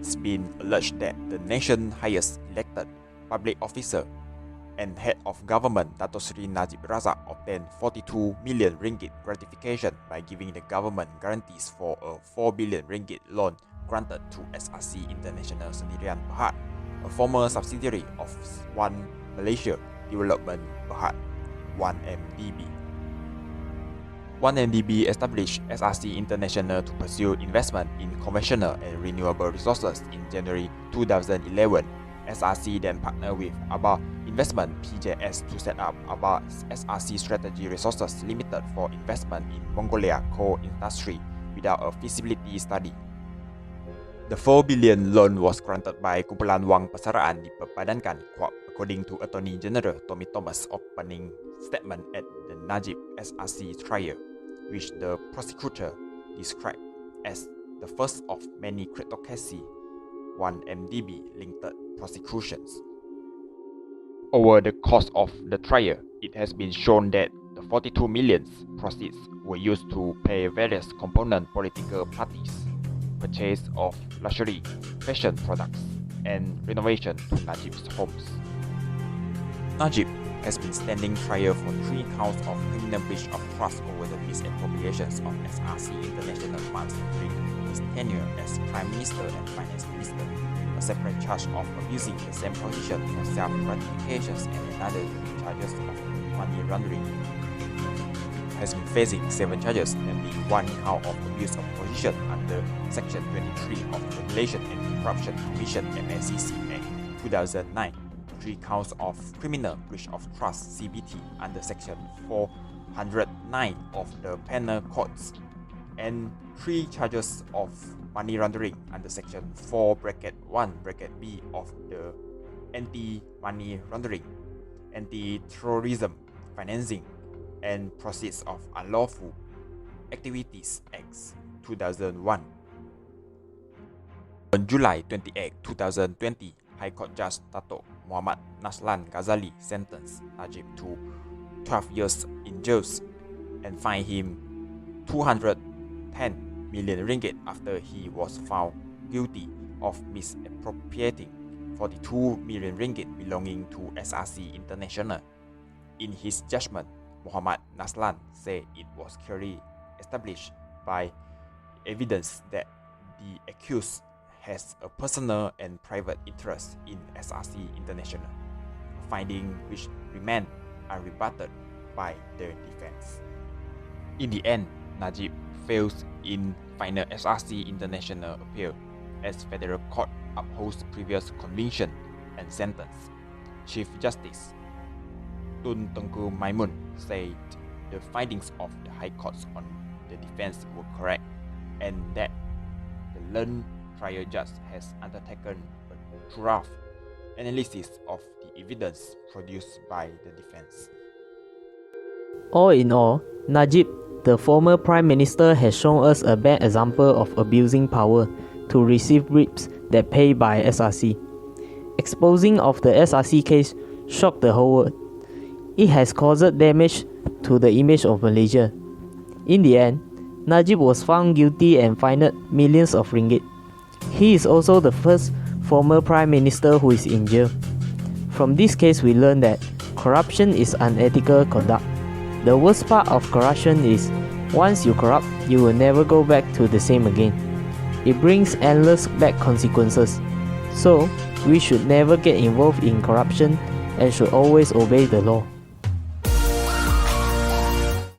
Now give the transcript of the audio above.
It's been alleged that the nation's highest elected public officer and head of government, Dato Sri Najib Razak, obtained 42 million ringgit gratification by giving the government guarantees for a 4 billion ringgit loan granted to SRC International Sdn Bhd, a former subsidiary of One Malaysia Development Bhd, 1MDB. 1MDB established SRC International to pursue investment in conventional and renewable resources in January 2011. SRC then partnered with Aba Investment PJS to set up Aba SRC Strategy Resources Limited for investment in Mongolia coal industry without a feasibility study. The 4 billion loan was granted by kumpulan wang persaraan diperpadankan, according to Attorney General Tommy Thomas' opening statement at the Najib SRC trial, which the prosecutor described as the first of many cryptocurrency 1MDB linked prosecutions. Over the course of the trial, it has been shown that the 42 million proceeds were used to pay various component political parties, purchase of luxury fashion products, and renovation to Najib's homes. Najib has been standing trial for 3 counts of criminal breach of trust over the misappropriations of SRC International funds during his tenure as Prime Minister and Finance Minister, a separate charge of abusing the same position for self-gratifications, and another 3 charges of money laundering. He has been facing 7 charges, namely 1 count of abuse of position under Section 23 of the Malaysian Anti-Corruption Commission (MACC) Act 2009, 3 counts of criminal breach of trust (CBT) under Section 409 of the Penal Codes, and 3 charges of money laundering under Section 4(1)(b) of the Anti-Money Laundering, Anti-Terrorism Financing and Proceeds of Unlawful Activities Act 2001. On July 28, 2020, High Court Judge Dato Muhammad Naslan Ghazali sentenced Najib to 12 years in jail and fined him 210 million ringgit after he was found guilty of misappropriating 42 million ringgit belonging to SRC International. In his judgment, Muhammad Naslan said it was clearly established by evidence that the accused has a personal and private interest in SRC International, a finding which remained unrebutted by the defense. In the end, Najib fails in final SRC International appeal as Federal Court upholds previous conviction and sentence. Chief Justice Tun Tengku Maimun said the findings of the High Courts on the defense were correct, and that the learned trial judge has undertaken a thorough analysis of the evidence produced by the defense. All in all, Najib, the former Prime Minister, has shown us a bad example of abusing power to receive bribes that pay by SRC. Exposing of the SRC case shocked the whole world. It has caused damage to the image of Malaysia. In the end, Najib was found guilty and fined millions of ringgit. He is also the first former Prime Minister who is in jail. From this case, we learn that corruption is unethical conduct. The worst part of corruption is, once you corrupt, you will never go back to the same again. It brings endless bad consequences. So, we should never get involved in corruption and should always obey the law.